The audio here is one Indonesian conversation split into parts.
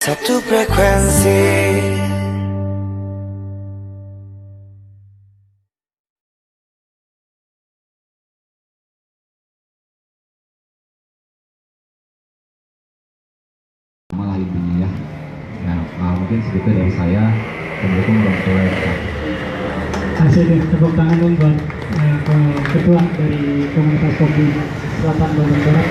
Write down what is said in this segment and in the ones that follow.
Satu frekuensi. Malah intinya ya. Nah, mungkin segitu dari saya. Assalamualaikum warahmatullahi wabarakatuh. Asik deh, tepuk tangan dong buat ketua dari komunitas kopi Selatan Bandung Barat.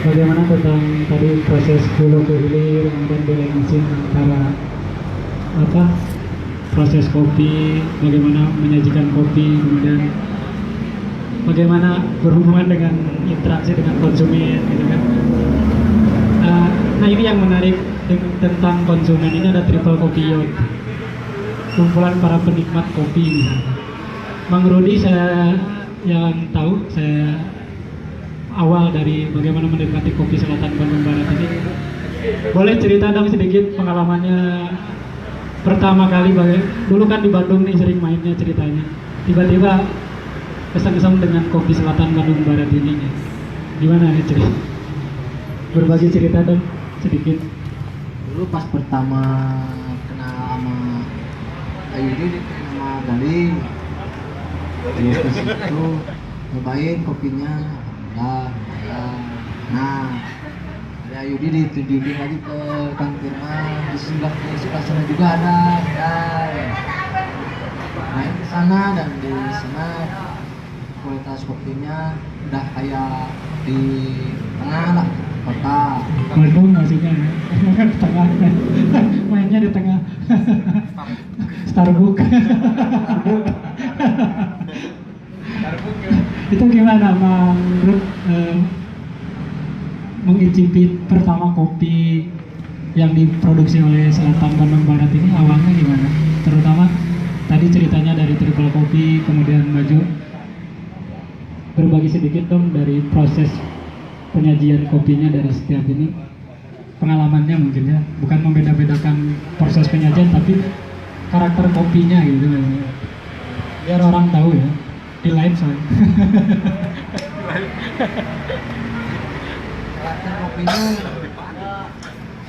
Bagaimana tentang tadi proses hulu ke hilir, kemudian delay mesin antara proses kopi, bagaimana menyajikan kopi, kemudian bagaimana berhubungan dengan interaksi dengan konsumen, gitu kan? Nah ini yang menarik tentang konsumen ini ada Triple Kopi Yacht, kumpulan para penikmat kopi misalnya. Bang Rudi saya yang tahu, saya awal dari bagaimana menikmati kopi Selatan Bandung Barat ini. Boleh cerita dong sedikit pengalamannya pertama kali dulu kan di Bandung nih sering mainnya ceritanya. Tiba-tiba kesan-kesan dengan kopi Selatan Bandung Barat ini. Gimana nih cerita? Berbagi cerita dong sedikit. Dulu pas pertama kenal sama Ayudi sama Galing, terus ke situ nyobain kopinya, nah dari Ayudi ditunjukin lagi ke Kang Firman, di sebelah sana juga ada, main ke sana dan di sana kualitas kopinya udah kayak di tengah lah kota. Bandung maksudnya ya? Tengah, mainnya di tengah. Starbucks. Itu gimana Mang Rud mengicipi pertama kopi yang diproduksi oleh Selatan Bandung Barat ini awalnya gimana? Terutama tadi ceritanya dari Triple Kopi kemudian maju, berbagi sedikit dong dari proses penyajian kopinya dari setiap ini, pengalamannya mungkin ya, bukan membeda-bedakan proses penyajian tapi karakter kopinya gitu, biar orang tahu ya di live soalnya. Karakter kopinya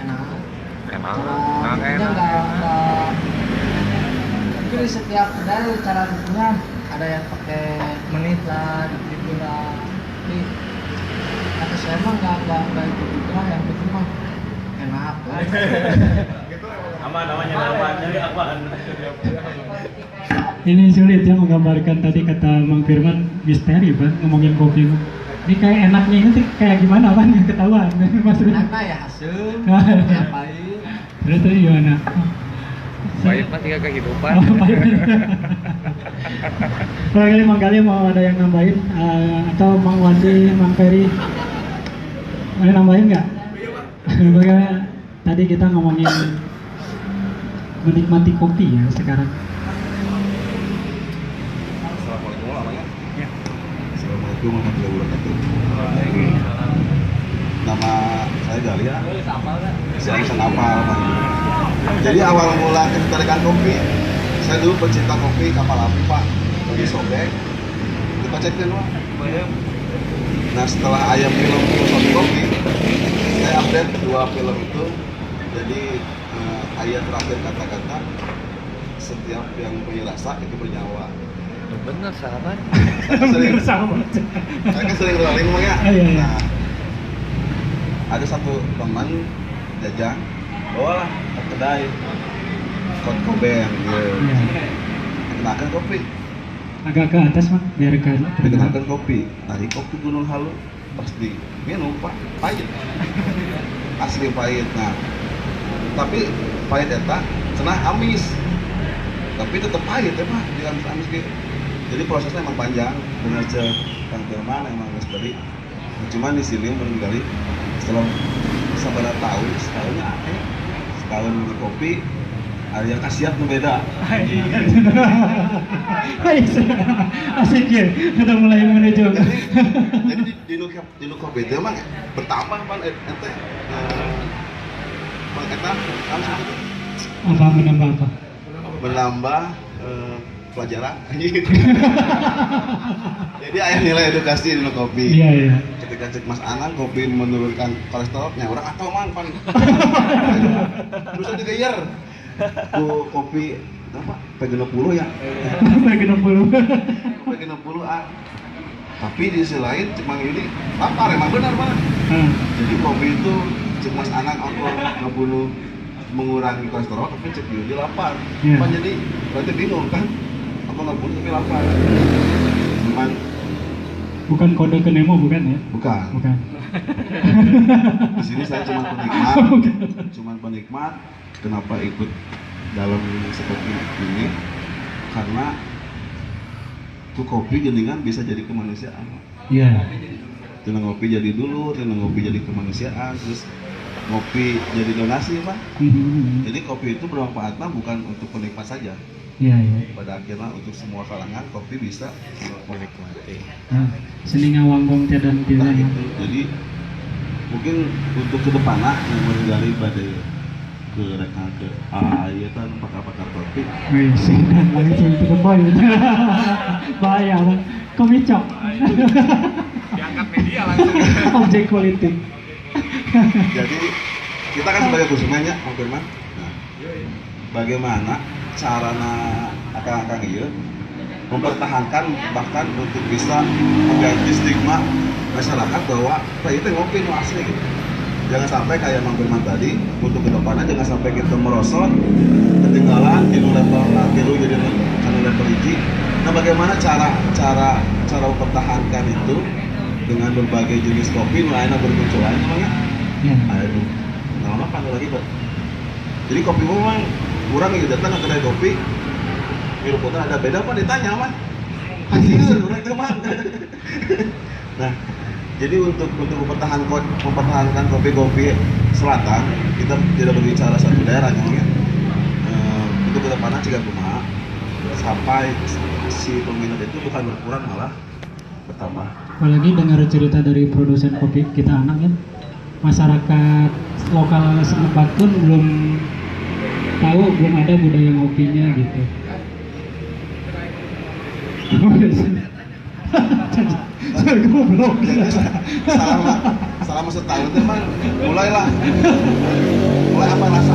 enak, kopinya nggak mungkin di setiap kedai cara bikinnya ada yang pakai menit lah, gitu lah. Tapi kata saya mah nggak itu juga, yang penting mah enak lah. Aman namanya jadi apaan? Ini sulit ya menggambarkan, tadi kata Mang Firman misteri Pak ngomongin kopi. Ini kayak enaknya ini tuh kayak gimana Pak yang ketahuan Mas Rudi? Enak ya asem, ya pahit. Terus tadi gimana? Pahit mah tinggal kehidupan. Barangkali Mang Gali mau ada yang nambahin, atau Mang Wandi, Mang Ferry mau nambahin nggak? Bagaimana tadi kita ngomongin menikmati kopi ya sekarang. Assalamualaikum warahmatullahi wabarakatuh. Assalamualaikum warahmatullahi wabarakatuh. Nama saya Galia. Saya bisa ngapal. Jadi awal mula ketertarikan kopi, saya dulu pecinta kopi kapal api Pak, lagi sobek, kita cekin Pak. Nah setelah ayam film kopi, saya update 2 film itu. Jadi ayat terakhir kata-kata, setiap yang punya rasa itu bernyawa. Bener sahabat. Saya kan sering rolling Bang ya. Iya. Nah, ada satu teman Jajang bawalah ke kedai Kurt Cobain gitu. Ya. Kenalkan kopi, Agak ke atas Mang, biar ke dikenalkan kopi. Nah di kopi Gunung Halu pas di minum Pak, pahit, asli pahit. Nah tapi pahit eta cenah amis, tapi tetap pahit ya Pak, jangan amis gitu. Jadi prosesnya emang panjang, bener cek Kang Firman emang harus beri. Nah, cuman di sini barangkali setelah sabar tahun, setahun di kopi ada yang khasiat berbeda. Asik ya, udah mulai menuju. Jadi di nu kopi itu emang bertambah Pak ente Bang eta langsung itu Apa menambah apa? menambah pelajaran. Jadi aya nilai edukasi di kopi. Iya, iya. Ketika cek Mas Anang kopi menurunkan kolesterolnya, orang atau man pan. Terus digeyer. Ku kopi apa? P60 ya. P60. P60 ah. Tapi di sisi lain Mang Yudi lapar emang benar Bang. Jadi kopi itu cek Mas Anang aku ngebunuh mengurangi kolesterol tapi cek Yudi lapar. Iya. Pan jadi berarti bingung kan? Aku ngebunuh tapi lapar. Cuman Bukan kode ke Nemo bukan ya? bukan. Bukan. Di sini saya cuma penikmat. Kenapa ikut dalam seperti ini? Karena tuh kopi geningan bisa jadi kemanusiaan. Iya. Tina ngopi jadi dulu, tina ngopi jadi kemanusiaan, terus ngopi jadi donasi Pak. Jadi kopi itu bermanfaatnya bukan untuk penikmat saja. Iya, iya. Pada akhirnya untuk semua kalangan kopi bisa Menikmati. Nah, seni ngawangkong tiada nah, tidak. gitu. Jadi mungkin untuk kedepannya yang menggali pada ke reka ke ya kan pakar-pakar kopi. Wih, sinan lagi itu boy. Bahaya Bang. Komicok. Diangkat media langsung. Objek politik. Jadi kita kan sebagai konsumennya konsumen. Nah, bagaimana carana akang-akang ieu mempertahankan bahkan untuk bisa mengganti stigma masyarakat bahwa itu ngopi nu asli gitu. Jangan sampai kayak Mang Firman tadi, untuk kedepannya jangan sampai kita merosot, ketinggalan, di level tilu jadi karena level hiji. Nah, bagaimana cara mempertahankan itu dengan berbagai jenis kopi, lainnya bermunculan namanya? Ya. Aduh, nama apa lagi Pak? Jadi kopi memang kurang ya datang ke kedai kopi, milu putar ada beda apa ditanya mah? Anjir, orang itu mah. Nah, jadi untuk mempertahankan kopi-kopi selatan, kita tidak berbicara satu daerah namanya. Untuk kedepannya jika kumaha sampai si peminat itu bukan berkurang malah bertambah. Apalagi dengar cerita dari produsen kopi kita anak ya, masyarakat lokal setempat pun belum tahu, belum ada budaya ngopinya gitu. Saya goblok. Selama setahun itu Bang, mulai apa rasa?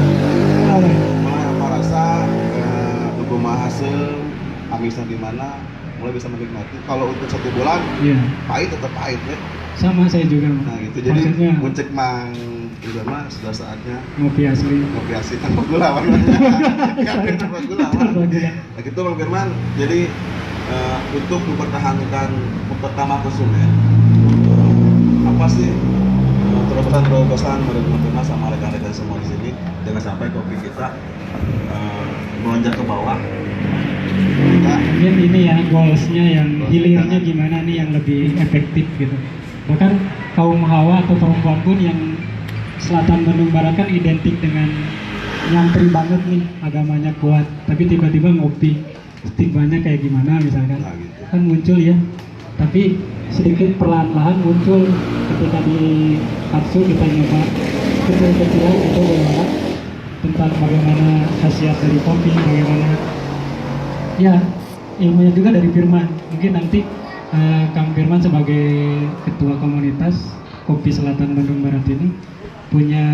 Mulai apa rasa? Rumah hasil, amisnya di mana? Mulai bisa menikmati. Kalau untuk 1 bulan, Iya. pahit tetap pahit ya. Sama saya juga. Nah gitu. Jadi Maksudnya mencek Mang itu mah sudah saatnya ngopi asli. kopi asli tanpa gula warnanya. Kopi tanpa gula. Tanpa gula. Nah gitu Bang Firman. Jadi untuk mempertahankan pertama konsumen, apa sih terobosan menurut teman-teman sama rekan-rekan semua di sini, jangan sampai kopi kita melonjak ke bawah. Kita Mungkin ini ya goalsnya yang hilirnya gimana nih yang lebih efektif gitu. Bahkan kaum hawa atau perempuan pun yang selatan Bandung Barat kan identik dengan nyantri banget nih, agamanya kuat, tapi tiba-tiba ngopi stigmanya kayak gimana misalkan, Nah, gitu. kan muncul ya. Tapi sedikit perlahan-lahan muncul ketika di Katsu kita nyoba kecil-kecilan itu bagaimana tentang bagaimana khasiat dari kopi, bagaimana ya ilmunya juga dari Firman. Mungkin nanti Kang Firman sebagai ketua komunitas Kopi Selatan Bandung Barat ini punya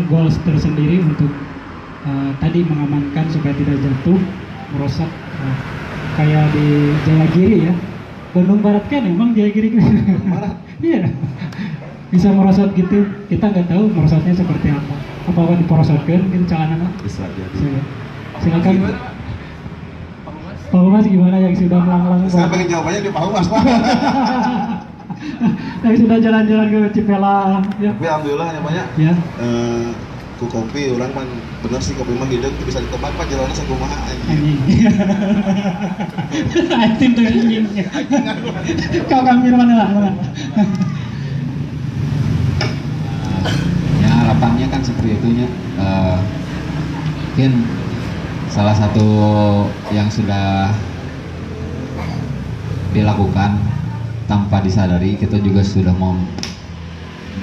goals tersendiri untuk tadi mengamankan supaya tidak jatuh merosot kayak di Jayagiri ya. Bandung Barat kan emang Jayagiri Barat. iya, bisa merosot gitu, kita nggak tahu merosotnya seperti apa. Apakah diporosotkan mungkin celana bisa jadi. silakan Pak Mas gimana yang sudah melanglang Saya pengen jawabannya di Pak Mas Pak. yang sudah jalan-jalan ke Cipela ya. Tapi alhamdulillah namanya Ya. ku kopi orang kan bener sih kopi mah hidup bisa ditebak Pak jalannya sakumaha anjing. Anjing. Anjing tuh anjing. Kau Kang Firman lah. Ya harapannya kan seperti itunya. Mungkin salah satu yang sudah dilakukan tanpa disadari, kita juga sudah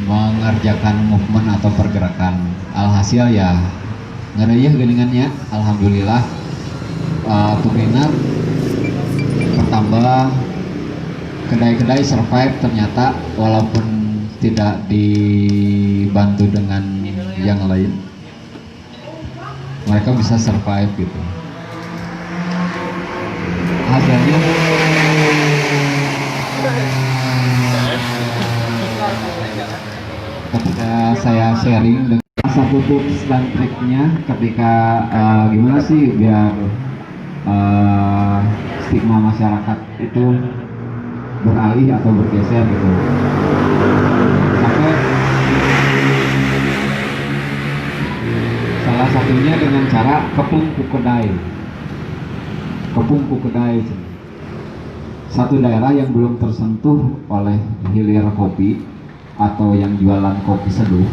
mengerjakan movement atau pergerakan. Alhasil ya ngereyeh geningannya, alhamdulillah peminat bertambah, kedai-kedai survive ternyata walaupun tidak dibantu dengan yang lain, mereka bisa survive gitu. Hasilnya ketika saya sharing dengan satu tips dan triknya ketika gimana sih biar stigma masyarakat itu beralih atau bergeser gitu, sampai salah satunya dengan cara kepung ku kedai, satu daerah yang belum tersentuh oleh hilir kopi atau yang jualan kopi seduh,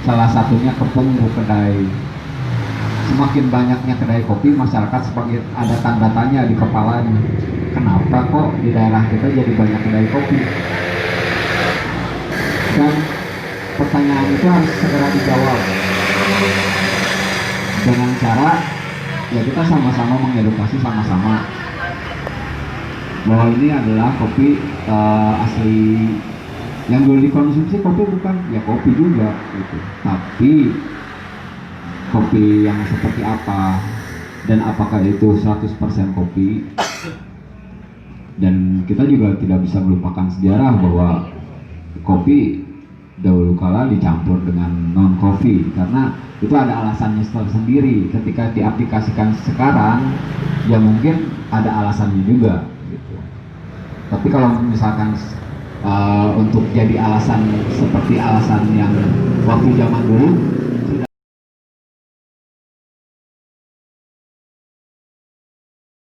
salah satunya kepung ku kedai. Semakin banyaknya kedai kopi, masyarakat sebagai ada tanda tanya di kepalanya, kenapa kok di daerah kita jadi banyak kedai kopi? Dan pertanyaan itu harus segera dijawab dengan cara ya kita sama-sama mengedukasi sama-sama bahwa ini adalah kopi asli yang dulu dikonsumsi. Kopi bukan ya kopi juga gitu, tapi kopi yang seperti apa dan apakah itu 100% kopi. Dan kita juga tidak bisa melupakan sejarah bahwa kopi dahulu kala dicampur dengan non kopi karena itu ada alasannya tersendiri. Ketika diaplikasikan sekarang ya mungkin ada alasannya juga gitu. Tapi kalau misalkan untuk jadi alasan seperti alasan yang waktu zaman dulu,